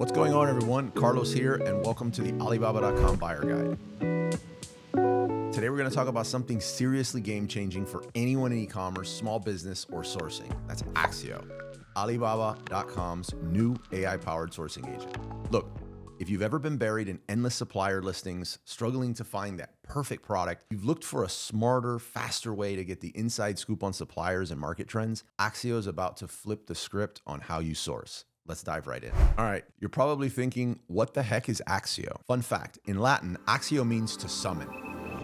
What's going on, everyone? Carlos here, and welcome to the Alibaba.com Buyer Guide. Today, we're going to talk about something seriously game-changing for anyone in e-commerce, small business, or sourcing. That's Accio, Alibaba.com's new AI-powered sourcing agent. Look, if you've ever been buried in endless supplier listings, struggling to find that perfect product, you've looked for a smarter, faster way to get the inside scoop on suppliers and market trends, Accio is about to flip the script on how you source. Let's dive right in. All right, you're probably thinking, what the heck is Accio? Fun fact, in Latin, Accio means to summon.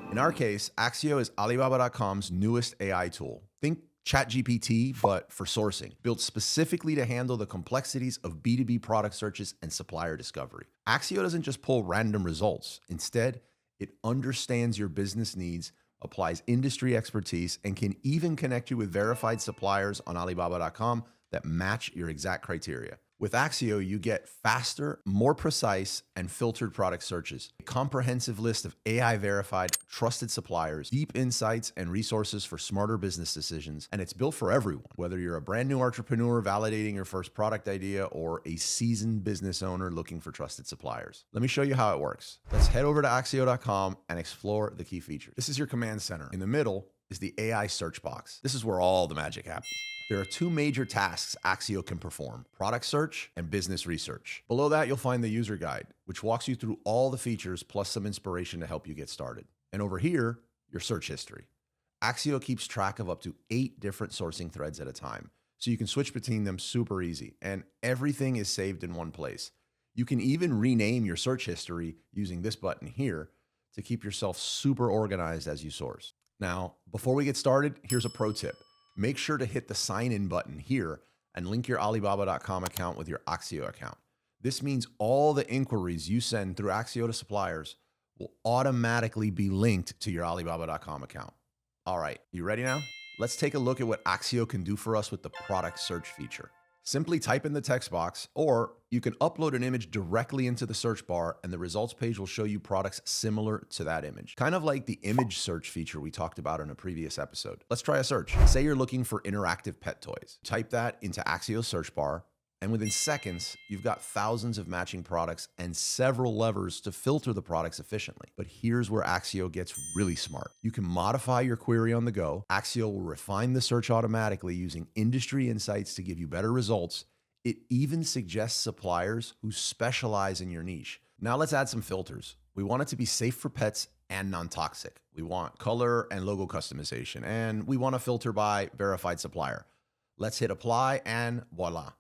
In our case, Accio is Alibaba.com's newest AI tool. Think ChatGPT, but for sourcing, built specifically to handle the complexities of B2B product searches and supplier discovery. Accio doesn't just pull random results. Instead, it understands your business needs, applies industry expertise, and can even connect you with verified suppliers on Alibaba.com that match your exact criteria. With Accio, you get faster, more precise, and filtered product searches, a comprehensive list of AI-verified, trusted suppliers, deep insights and resources for smarter business decisions, and it's built for everyone, whether you're a brand new entrepreneur validating your first product idea or a seasoned business owner looking for trusted suppliers. Let me show you how it works. Let's head over to Accio.com and explore the key features. This is your command center. In the middle is the AI search box. This is where all the magic happens. There are two major tasks Accio can perform: product search and business research. Below that, you'll find the user guide, which walks you through all the features plus some inspiration to help you get started. And over here, your search history. Accio keeps track of up to 8 different sourcing threads at a time, so you can switch between them super easy, and everything is saved in one place. You can even rename your search history using this button here to keep yourself super organized as you source. Now, before we get started, here's a pro tip. Make sure to hit the sign in button here and link your Alibaba.com account with your Accio account. This means all the inquiries you send through Accio to suppliers will automatically be linked to your Alibaba.com account. All right, you ready now? Let's take a look at what Accio can do for us with the product search feature. Simply type in the text box, or you can upload an image directly into the search bar and the results page will show you products similar to that image. Kind of like the image search feature we talked about in a previous episode. Let's try a search. Say you're looking for interactive pet toys. Type that into Accio's search bar, and within seconds, you've got thousands of matching products and several levers to filter the products efficiently. But here's where Accio gets really smart. You can modify your query on the go. Accio will refine the search automatically using industry insights to give you better results. It even suggests suppliers who specialize in your niche. Now let's add some filters. We want it to be safe for pets and non-toxic. We want color and logo customization, and we want to filter by verified supplier. Let's hit apply, and voila.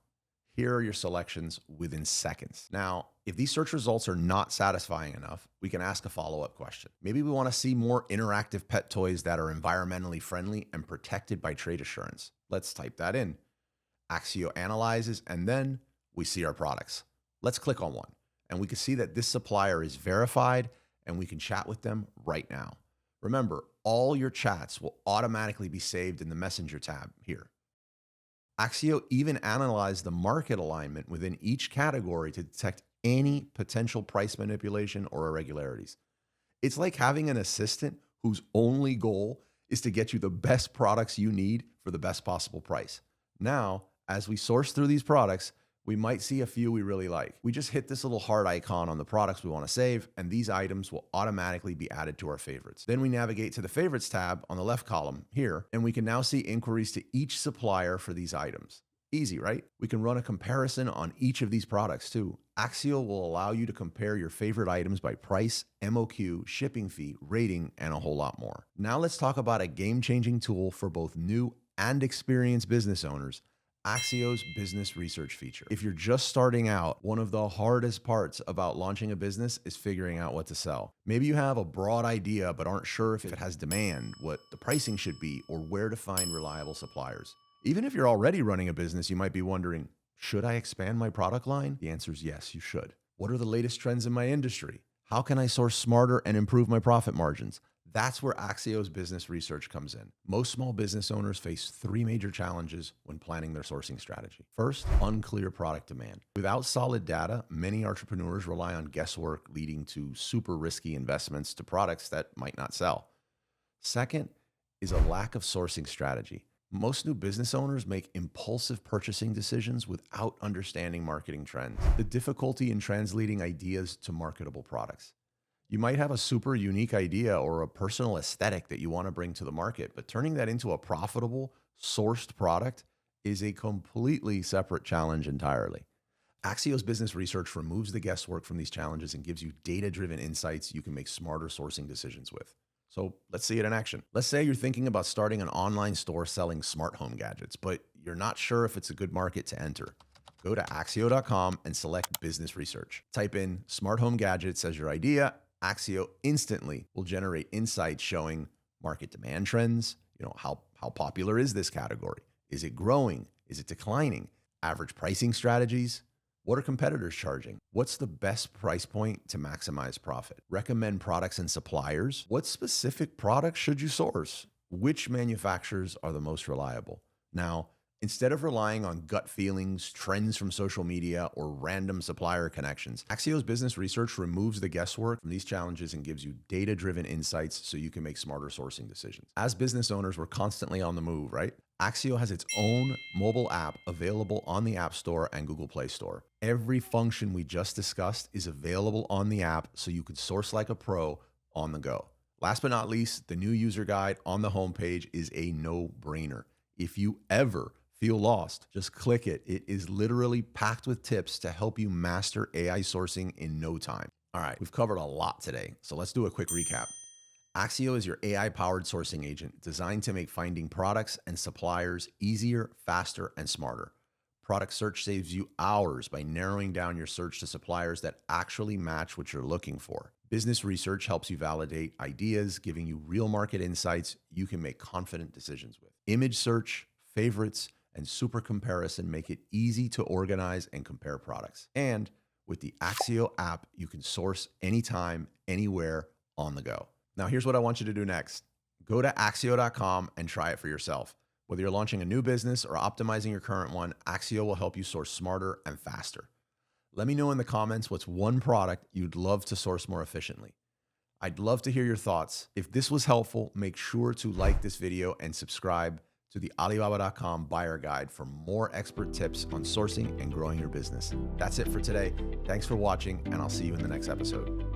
Here are your selections within seconds. Now, if these search results are not satisfying enough, we can ask a follow-up question. Maybe we want to see more interactive pet toys that are environmentally friendly and protected by trade assurance. Let's type that in. Accio analyzes, and then we see our products. Let's click on one, and we can see that this supplier is verified, and we can chat with them right now. Remember, all your chats will automatically be saved in the Messenger tab here. Accio even analyzed the market alignment within each category to detect any potential price manipulation or irregularities. It's like having an assistant whose only goal is to get you the best products you need for the best possible price. Now, as we source through these products, we might see a few we really like. We just hit this little heart icon on the products we want to save, and these items will automatically be added to our favorites. Then we navigate to the favorites tab on the left column here, and we can now see inquiries to each supplier for these items. Easy, right? We can run a comparison on each of these products too. Accio will allow you to compare your favorite items by price, MOQ, shipping fee, rating, and a whole lot more. Now let's talk about a game-changing tool for both new and experienced business owners: Accio's business research feature. If you're just starting out, one of the hardest parts about launching a business is figuring out what to sell. Maybe you have a broad idea but aren't sure if it has demand, what the pricing should be, or where to find reliable suppliers. Even if you're already running a business, you might be wondering, should I expand my product line? The answer is yes, you should. What are the latest trends in my industry? How can I source smarter and improve my profit margins? That's where Accio's business research comes in. Most small business owners face 3 major challenges when planning their sourcing strategy. First, unclear product demand. Without solid data, many entrepreneurs rely on guesswork, leading to super risky investments to products that might not sell. Second is a lack of sourcing strategy. Most new business owners make impulsive purchasing decisions without understanding marketing trends. The difficulty in translating ideas to marketable products. You might have a super unique idea or a personal aesthetic that you want to bring to the market, but turning that into a profitable, sourced product is a completely separate challenge entirely. Accio's business research removes the guesswork from these challenges and gives you data-driven insights you can make smarter sourcing decisions with. So let's see it in action. Let's say you're thinking about starting an online store selling smart home gadgets, but you're not sure if it's a good market to enter. Go to Accio.com and select business research. Type in smart home gadgets as your idea. Accio instantly will generate insights showing market demand trends. How popular is this category? Is it growing? Is it declining? Average pricing strategies. What are competitors charging? What's the best price point to maximize profit? Recommend products and suppliers. What specific products should you source? Which manufacturers are the most reliable? Now, instead of relying on gut feelings, trends from social media, or random supplier connections, Accio's business research removes the guesswork from these challenges and gives you data-driven insights so you can make smarter sourcing decisions. As business owners, we're constantly on the move, right? Accio has its own mobile app available on the App Store and Google Play Store. Every function we just discussed is available on the app so you can source like a pro on the go. Last but not least, the new user guide on the homepage is a no-brainer. If you ever feel lost, just click it. It is literally packed with tips to help you master AI sourcing in no time. All right, we've covered a lot today, so let's do a quick recap. Accio is your AI-powered sourcing agent designed to make finding products and suppliers easier, faster, and smarter. Product search saves you hours by narrowing down your search to suppliers that actually match what you're looking for. Business research helps you validate ideas, giving you real market insights you can make confident decisions with. Image search, favorites, and super comparison make it easy to organize and compare products. And with the Accio app, you can source anytime, anywhere, on the go. Now, here's what I want you to do next. Go to Accio.com and try it for yourself. Whether you're launching a new business or optimizing your current one, Accio will help you source smarter and faster. Let me know in the comments what's one product you'd love to source more efficiently. I'd love to hear your thoughts. If this was helpful, make sure to like this video and subscribe to the Alibaba.com buyer guide for more expert tips on sourcing and growing your business. That's it for today. Thanks for watching, and I'll see you in the next episode.